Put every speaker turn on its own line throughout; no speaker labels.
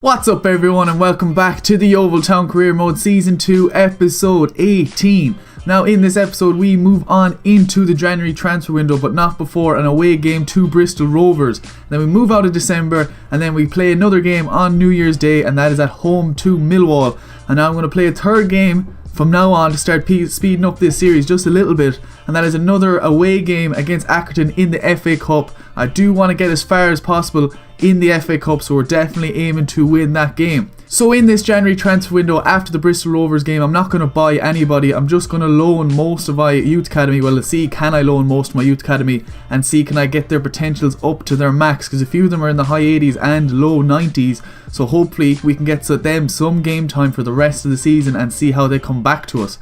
What's up everyone and welcome back to the Yeovil Town Career Mode Season 2 Episode 18. Now in this episode we move on into the January transfer window, but not before an away game to Bristol Rovers. Then we move out of December and then we play another game on New Year's Day, and that is at home to Millwall. And now I'm going to play a third game from now on to start speeding up this series just a little bit, and that is another away game against Accrington in the FA Cup. I do want to get as far as possible in the FA Cup, so we're definitely aiming to win that game. So in this January transfer window after the Bristol Rovers game, I'm not going to buy anybody. I'm just going to loan most of my youth academy. Well, let's see, can I loan most of my youth academy and see can I get their potentials up to their max, because a few of them are in the high 80s and low 90s. So hopefully we can get them some game time for the rest of the season and see how they come back to us.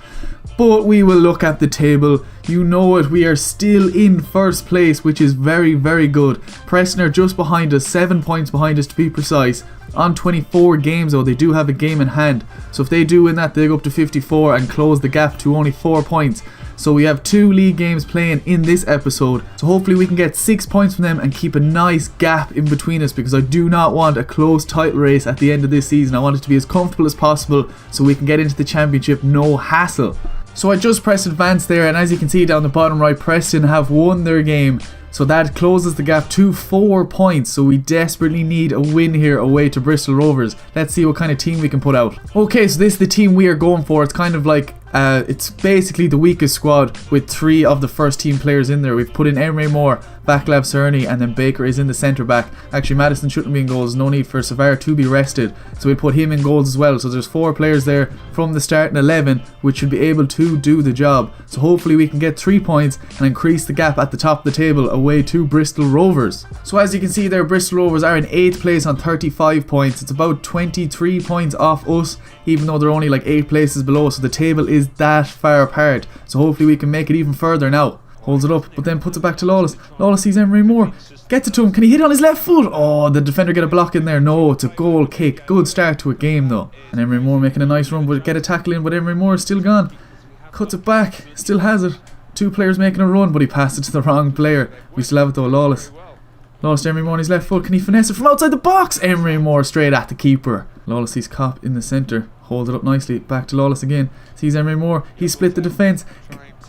But we will look at the table. You know it, we are still in first place, which is very, very good. Preston are just behind us, 7 points behind us to be precise. On 24 games though, they do have a game in hand. So if they do win that, they go up to 54 and close the gap to only 4 points. So we have 2 league games playing in this episode. So hopefully we can get 6 points from them and keep a nice gap in between us, because I do not want a close title race at the end of this season. I want it to be as comfortable as possible so we can get into the championship no hassle. So I just pressed advance there, and as you can see down the bottom right, Preston have won their game. So that closes the gap to 4 points. So we desperately need a win here away to Bristol Rovers. Let's see what kind of team we can put out. Okay, so this is the team we are going for. It's kind of like it's basically the weakest squad with 3 of the first team players in there. We've put in Emery Moore, Vaclav Cerny, and then Baker is in the centre back. Actually, Madison shouldn't be in goals. No need for Savard to be rested, so we'll put him in goals as well. So there's 4 players there from the starting 11 which should be able to do the job. So hopefully we can get 3 points and increase the gap at the top of the table away to Bristol Rovers. So as you can see there, Bristol Rovers are in 8th place on 35 points. It's about 23 points off us, even though they're only like 8 places below. So the table is that far apart. So hopefully we can make it even further now. Holds it up, but then puts it back to Lawless. Lawless sees Emery Moore, gets it to him. Can he hit it on his left foot? Oh, the defender get a block in there. No, it's a goal kick. Good start to a game though. And Emery Moore making a nice run, but get a tackle in, but Emery Moore is still gone. Cuts it back, still has it. 2 players making a run, but he passed it to the wrong player. We still have it though. Lawless to Emery Moore on his left foot. Can he finesse it from outside the box? Emery Moore straight at the keeper. Lawless sees Kopp in the centre. Holds it up nicely. Back to Lawless again. Sees Emery Moore. He split the defence.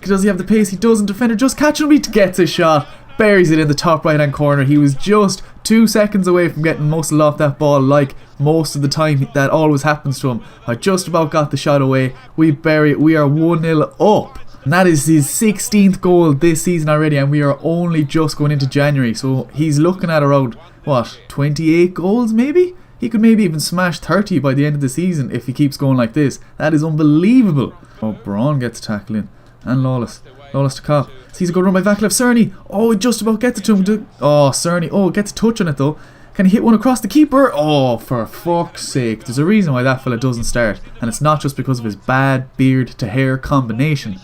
Does he have the pace? He doesn't. Defender just catching him. He gets a shot. Buries it in the top right hand corner. He was just 2 seconds away from getting muscled off that ball, like most of the time that always happens to him. I just about got the shot away. We bury it. We are 1-0 up. And that is his 16th goal this season already, and we are only just going into January. So he's looking at around, what, 28 goals maybe? He could maybe even smash 30 by the end of the season if he keeps going like this. That is unbelievable. Oh, Braun gets a tackle in. And Lawless to Kopp. Sees a good run by Vaclav Cerny. Oh, he just about gets it to him. Oh, Cerny. Oh, gets a touch on it though. Can he hit one across the keeper? Oh, for fuck's sake. There's a reason why that fella doesn't start. And it's not just because of his bad beard to hair combination.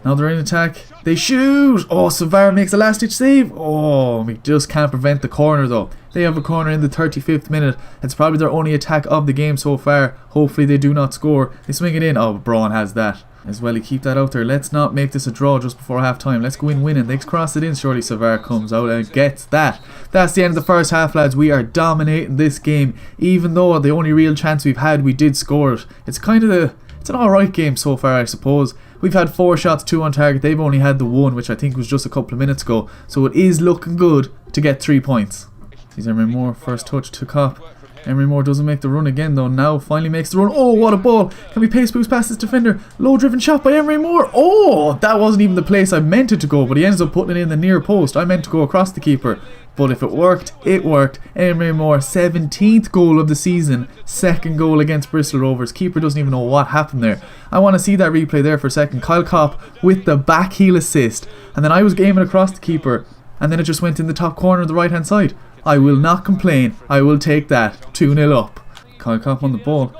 Now they're in attack. They shoot. Oh, Savard makes a last ditch save. Oh, we just can't prevent the corner though. They have a corner in the 35th minute. It's probably their only attack of the game so far. Hopefully they do not score. They swing it in. Oh, Braun has that as well. He keep that out there. Let's not make this a draw just before half time. Let's go in winning. They cross it in. Surely Savard comes out and gets that. That's the end of the first half, lads. We are dominating this game. Even though the only real chance we've had, we did score it. It's kind of it's an alright game so far, I suppose. We've had 4 shots, 2 on target. They've only had the 1, which I think was just a couple of minutes ago. So it is looking good to get 3 points. Sees Emery Moore, first touch to Kopp. Emery Moore doesn't make the run again though. Now finally makes the run. Oh, what a ball. Can we pace boost past this defender? Low driven shot by Emery Moore. Oh, that wasn't even the place I meant it to go, but he ends up putting it in the near post. I meant to go across the keeper. But if it worked, it worked. Emery Moore, 17th goal of the season. 2nd goal against Bristol Rovers. Keeper doesn't even know what happened there. I want to see that replay there for a second. Kyle Kopp with the back heel assist. And then I was aiming across the keeper. And then it just went in the top corner of the right hand side. I will not complain. I will take that. 2-0 up. Kyle Kopp on the ball.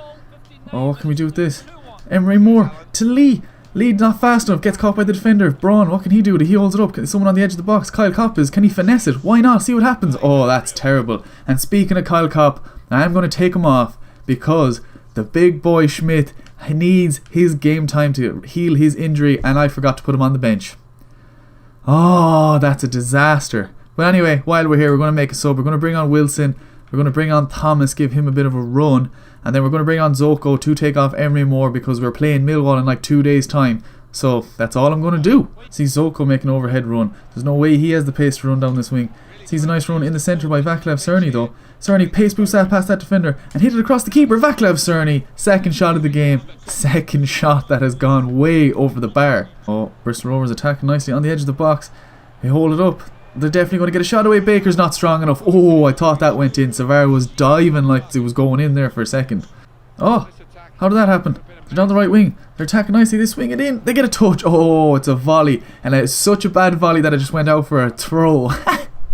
Oh, what can we do with this? Emery Moore to Lee. Lee not fast enough, gets caught by the defender. Braun, what can he do? He holds it up. Someone on the edge of the box. Kyle Kopp can he finesse it? Why not? See what happens. Oh, that's terrible. And speaking of Kyle Kopp, I'm going to take him off because the big boy Schmidt needs his game time to heal his injury, and I forgot to put him on the bench. Oh, that's a disaster. But anyway, while we're here, we're going to make a sub. We're going to bring on Wilson. We're going to bring on Thomas, give him a bit of a run. And then we're going to bring on Zoko to take off Emery Moore because we're playing Millwall in like 2 days time. So that's all I'm going to do. See Zoko make an overhead run. There's no way he has the pace to run down this wing. Sees a nice run in the centre by Vaclav Cerny though. Cerny pace boosts that past that defender and hit it across the keeper. Vaclav Cerny, second shot of the game. Second shot that has gone way over the bar. Oh, Bristol Rovers attacking nicely on the edge of the box. They hold it up. They're definitely going to get a shot away. Baker's not strong enough. Oh, I thought that went in. Savard was diving like it was going in there for a second. Oh, how did that happen? They're down the right wing. They're attacking nicely. They swing it in. They get a touch. Oh, it's a volley. And it's such a bad volley that it just went out for a throw.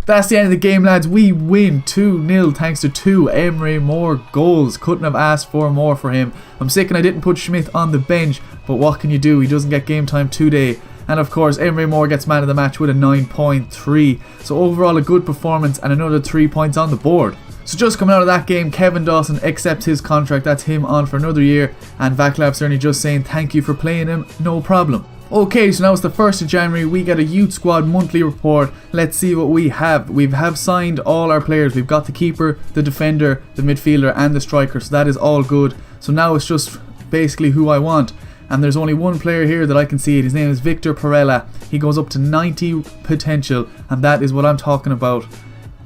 That's the end of the game, lads. We win 2-0 thanks to 2 Emery Moore goals. Couldn't have asked for more for him. I'm sick and I didn't put Schmidt on the bench, but what can you do? He doesn't get game time today. And of course, Emery Moore gets man of the match with a 9.3. So overall, a good performance and another 3 points on the board. So just coming out of that game, Kevin Dawson accepts his contract. That's him on for another year. And Vaclav Cerny just saying thank you for playing him. No problem. Okay, so now it's the 1st of January. We get a youth squad monthly report. Let's see what we have. We have signed all our players. We've got the keeper, the defender, the midfielder and the striker. So that is all good. So now it's just basically who I want. And there's only one player here that I can see it. His name is Victor Perella. He goes up to 90 potential. And that is what I'm talking about.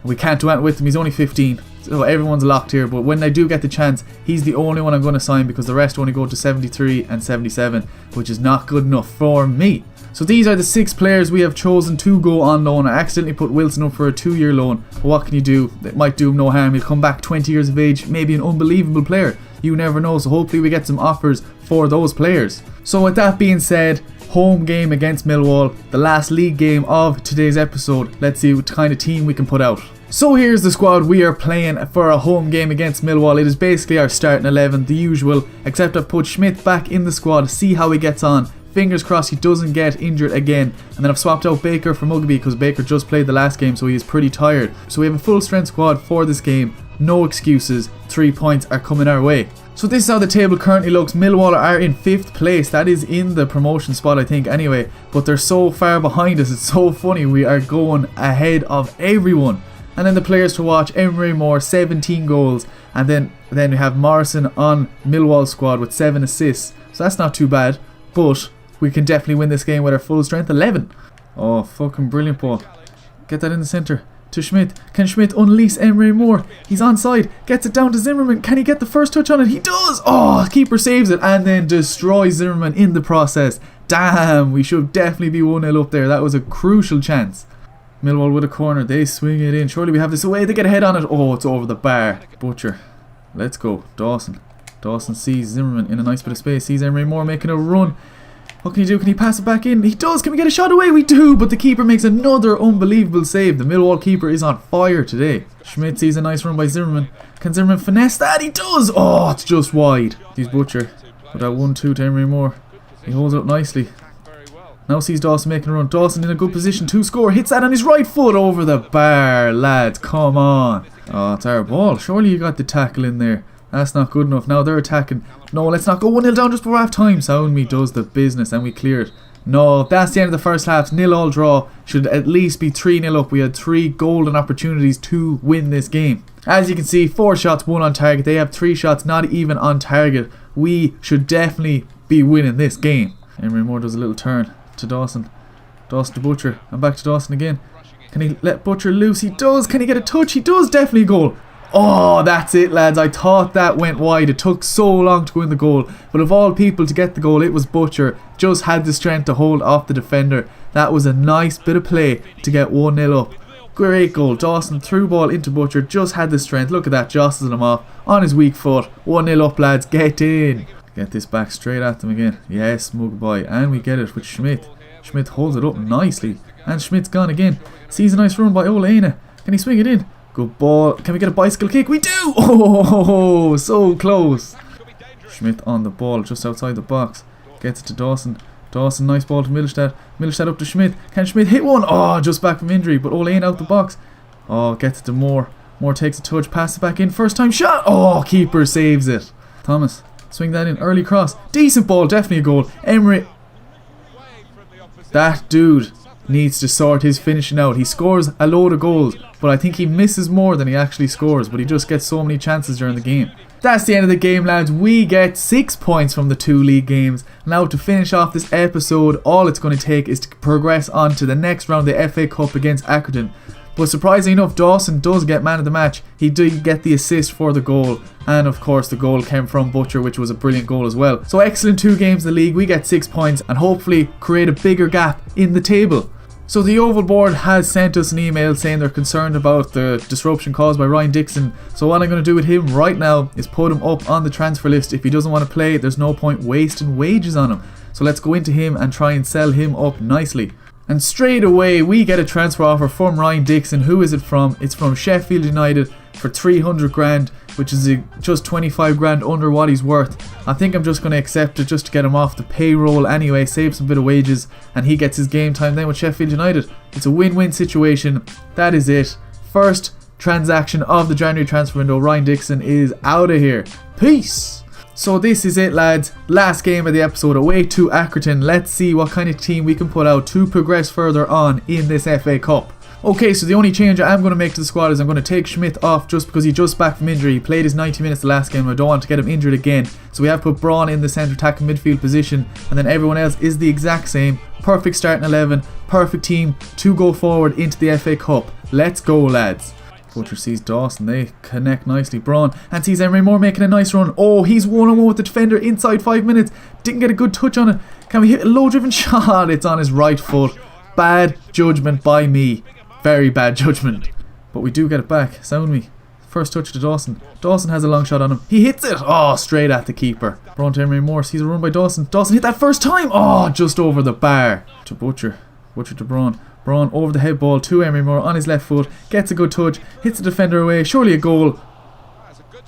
We can't do anything with him. He's only 15. So everyone's locked here. But when I do get the chance, he's the only one I'm going to sign because the rest only go to 73 and 77, which is not good enough for me. So these are the 6 players we have chosen to go on loan. I accidentally put Wilson up for a 2-year loan. But what can you do? It might do him no harm. He'll come back 20 years of age, maybe an unbelievable player. You never know. So hopefully we get some offers for those players. So with that being said, home game against Millwall, the last league game of today's episode. Let's see what kind of team we can put out. So here's the squad we are playing for a home game against Millwall. It is basically our starting 11, the usual, except I've put Schmidt back in the squad, see how he gets on. Fingers crossed he doesn't get injured again. And then I've swapped out Baker for Mugby because Baker just played the last game, so he is pretty tired. So we have a full strength squad for this game. No excuses. 3 points are coming our way. So this is how the table currently looks. Millwall are in 5th place. That is in the promotion spot, I think, anyway. But they're so far behind us. It's so funny. We are going ahead of everyone. And then the players to watch, Emery Moore, 17 goals. And then we have Morrison on Millwall squad with 7 assists. So that's not too bad. But we can definitely win this game with our full strength 11. Oh, fucking brilliant ball. Get that in the centre. To Schmidt. Can Schmidt unleash Emery Moore? He's onside. Gets it down to Zimmerman. Can he get the first touch on it? He does! Oh, keeper saves it and then destroys Zimmerman in the process. Damn, we should definitely be 1-0 up there. That was a crucial chance. Millwall with a corner. They swing it in. Surely we have this away. They get a head on it. Oh, it's over the bar. Butcher. Let's go. Dawson. Dawson sees Zimmerman in a nice bit of space. Sees Emery Moore making a run. What can he do? Can he pass it back in? He does. Can we get a shot away? We do. But the keeper makes another unbelievable save. The Millwall keeper is on fire today. Schmidt sees a nice run by Zimmerman. Can Zimmerman finesse that? He does. Oh, it's just wide. He's Butcher. Put that 1-2 to Emery Moore. He holds it up nicely. Now sees Dawson making a run. Dawson in a good position to score. Hits that on his right foot over the bar. Lads, come on. Oh, it's our ball. Surely you got the tackle in there. That's not good enough. Now they're attacking. No, let's not go 1-0 down just before half time. Sound me does the business and we clear it. No, that's the end of the first half. 0-0 draw. Should at least be 3-0 up. We had 3 golden opportunities to win this game. As you can see, 4 shots, 1 on target. They have 3 shots, not even on target. We should definitely be winning this game. Emery Moore does a little turn to Dawson. Dawson to Butcher. And back to Dawson again. Can he let Butcher loose? He does. Can he get a touch? He does. Definitely a goal. Oh, that's it, lads. I thought that went wide. It took so long to go in the goal. But of all people to get the goal, it was Butcher. Just had the strength to hold off the defender. That was a nice bit of play to get 1-0 up. Great goal. Dawson threw ball into Butcher. Just had the strength. Look at that. Jostling him off on his weak foot. 1-0 up, lads. Get in. Get this back straight at them again. Yes, mug boy. And we get it with Schmidt. Schmidt holds it up nicely. And Schmidt's gone again. Sees a nice run by Oleana. Can he swing it in? Good ball. Can we get a bicycle kick? We do! Oh, so close. Schmidt on the ball just outside the box. Gets it to Dawson. Dawson, nice ball to Milstead. Milstead up to Schmidt. Can Schmidt hit one? Oh, just back from injury. But Oleana out the box. Oh, gets it to Moore. Moore takes a touch. Passes it back in. First time shot. Oh, keeper saves it. Thomas. Swing that in. Early cross. Decent ball. Definitely a goal. Emery. That dude. needs to sort his finishing out. He scores a load of goals, but I think he misses more than he actually scores, but he just gets so many chances during the game. That's the end of the game, lads. We get 6 points from the 2 league games. Now to finish off this episode, all it's going to take is to progress on to the next round, the FA Cup against Accrington. But surprisingly enough, Dawson does get man of the match. He did get the assist for the goal, and of course the goal came from Butcher, which was a brilliant goal as well. So excellent 2 games in the league. We get 6 points and hopefully create a bigger gap in the table. So the Yeovil board has sent us an email saying they're concerned about the disruption caused by Ryan Dixon. So what I'm going to do with him right now is put him up on the transfer list. If he doesn't want to play, there's no point wasting wages on him. So let's go into him and try and sell him up nicely. And straight away we get a transfer offer from Ryan Dixon. Who is it from? It's from Sheffield United for 300 grand, which is just 25 grand under what he's worth. I think I'm just going to accept it just to get him off the payroll anyway, save some bit of wages, and he gets his game time then with Sheffield United. It's a win-win situation. That is it. First transaction of the January transfer window. Ryan Dixon is out of here. Peace. So this is it, lads. Last game of the episode, away to Accrington. Let's see what kind of team we can put out to progress further on in this FA Cup. Okay, so the only change I'm going to make to the squad is I'm going to take Schmidt off just because he's just back from injury. He played his 90 minutes the last game. I don't want to get him injured again. So we have put Braun in the centre attacking midfield position, and then everyone else is the exact same. Perfect starting 11, perfect team to go forward into the FA Cup. Let's go, lads. Butcher sees Dawson, they connect nicely. Braun and sees Emery Moore making a nice run. Oh, he's 1-on-1 with the defender inside 5 minutes. Didn't get a good touch on it. Can we hit a low driven shot? It's on his right foot. Bad judgment by me. Very bad judgment. But we do get it back. Sound me. First touch to Dawson. Dawson has a long shot on him. He hits it. Oh, straight at the keeper. Braun to Emery Moore. Sees a run by Dawson. Dawson hit that first time. Oh, just over the bar. To Butcher. Butcher to Braun. Braun over the head ball to Emery Moore on his left foot. Gets a good touch. Hits the defender away. Surely a goal.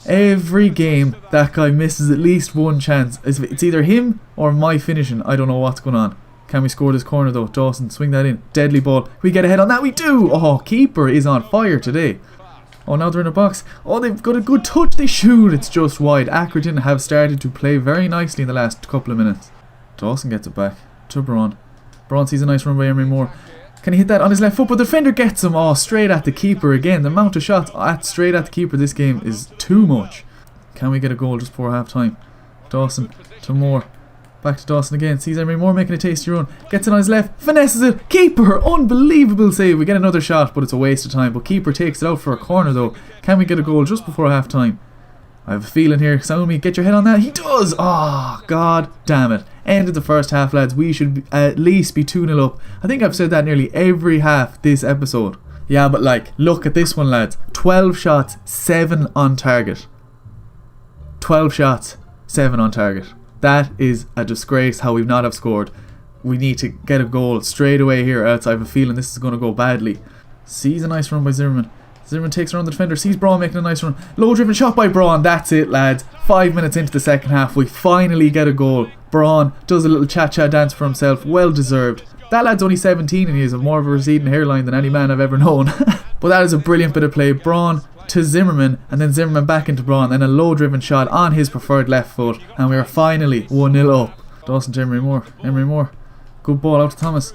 Every game that guy misses at least one chance. It's either him or my finishing. I don't know what's going on. Can we score this corner though? Dawson, swing that in. Deadly ball. We get ahead on that. We do. Oh, keeper is on fire today. Oh, now they're in a box. Oh, they've got a good touch. They shoot. It's just wide. Accrington have started to play very nicely in the last couple of minutes. Dawson gets it back to Braun. Braun sees a nice run by Emery Moore. Can he hit that on his left foot? But the defender gets him. Oh, straight at the keeper again. The amount of shots straight at the keeper this game is too much. Can we get a goal just before half time? Dawson to Moore. Back to Dawson again. Sees Emery Moore making a tasty run. Gets it on his left. Finesses it. Keeper. Unbelievable save. We get another shot, but it's a waste of time. But keeper takes it out for a corner though. Can we get a goal just before half time? I have a feeling here. Sound me. Get your head on that. He does. Oh, god damn it. End of the first half, lads. We should at least be 2-0 up. I think I've said that nearly every half this episode. Yeah, but like, look at this one, lads. 12 shots, 7 on target. 12 shots, 7 on target. That is a disgrace how we've not have scored. We need to get a goal straight away here, else I have a feeling this is going to go badly. Sees a nice run by Zimmerman. Zimmerman takes around the defender, sees Braun making a nice run. Low driven shot by Braun. That's it, lads. 5 minutes into the second half, we finally get a goal. Braun does a little cha-cha dance for himself. Well deserved. That lad's only 17 and he has more of a receding hairline than any man I've ever known. But that is a brilliant bit of play. Braun to Zimmerman, and then Zimmerman back into Braun, and a low driven shot on his preferred left foot, and we are finally 1-0 up. Dawson to Emery Moore. Emery Moore. Good ball out to Thomas.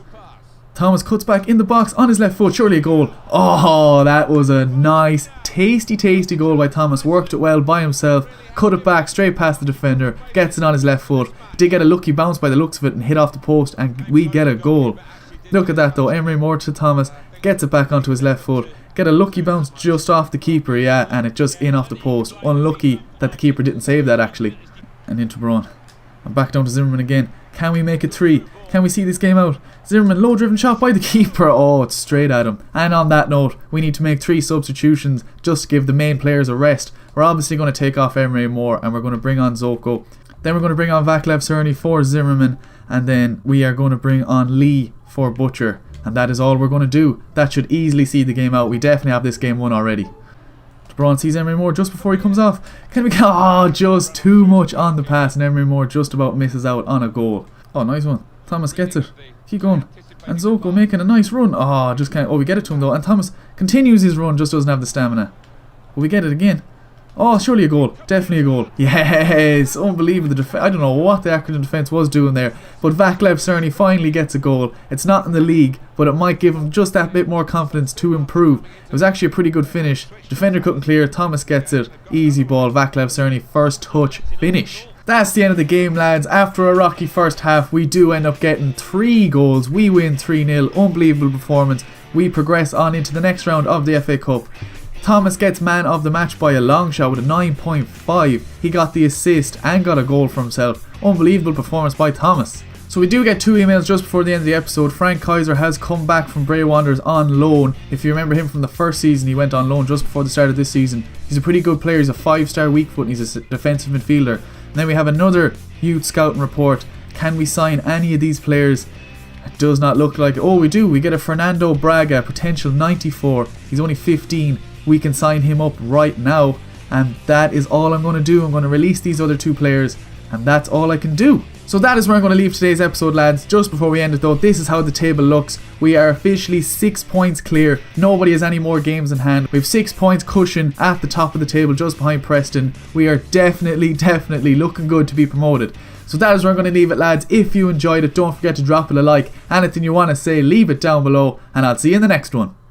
Thomas cuts back in the box on his left foot. Surely a goal. Oh, that was a nice, tasty goal by Thomas. Worked it well by himself. Cut it back straight past the defender. Gets it on his left foot. Did get a lucky bounce by the looks of it and hit off the post, and we get a goal. Look at that though. Emery Moore to Thomas. Gets it back onto his left foot. Get a lucky bounce just off the keeper, yeah, and it just in off the post. Unlucky that the keeper didn't save that actually. And into Braun. And back down to Zimmerman again. Can we make it 3? Can we see this game out? Zimmerman, low driven shot by the keeper. Oh, it's straight at him. And on that note, we need to make 3 substitutions just to give the main players a rest. We're obviously going to take off Emery Moore and we're going to bring on Zoko. Then we're going to bring on Vaclav Cerny for Zimmerman. And then we are going to bring on Lee for Butcher. And that is all we're going to do. That should easily see the game out. We definitely have this game won already. Braun sees Emery Moore just before he comes off. Can we get... Oh, just too much on the pass. And Emery Moore just about misses out on a goal. Oh, nice one. Thomas gets it. Keep going. And Zoko making a nice run. Oh, just can't... Oh, we get it to him though. And Thomas continues his run. Just doesn't have the stamina. But we get it again. Oh, surely a goal. Definitely a goal. Yes, unbelievable. I don't know what the Accrington defence was doing there, but Vaclav Cerny finally gets a goal. It's not in the league, but it might give him just that bit more confidence to improve. It was actually a pretty good finish. Defender couldn't clear. Thomas gets it. Easy ball. Vaclav Cerny, first touch, finish. That's the end of the game, lads. After a rocky first half, we do end up getting 3 goals. We win 3-0. Unbelievable performance. We progress on into the next round of the FA Cup. Thomas gets man of the match by a long shot with a 9.5. He got the assist and got a goal for himself. Unbelievable performance by Thomas. So we do get 2 emails just before the end of the episode. Frank Kaiser has come back from Bray Wanderers on loan. If you remember him from the first season, he went on loan just before the start of this season. He's a pretty good player. He's a 5-star weak foot and he's a defensive midfielder. And then we have another youth scouting report. Can we sign any of these players? It does not look like it. Oh, we do. We get a Fernando Braga, potential 94. He's only 15. We can sign him up right now, and that is all I'm going to do. I'm going to release these other 2 players, and that's all I can do. So that is where I'm going to leave today's episode, lads. Just before we end it though, this is how the table looks. We are officially 6 points clear. Nobody has any more games in hand. We have 6 points cushion at the top of the table, just behind Preston. We are definitely looking good to be promoted. So that is where I'm going to leave it, lads. If you enjoyed it, don't forget to drop it a like. Anything you want to say, leave it down below, and I'll see you in the next one.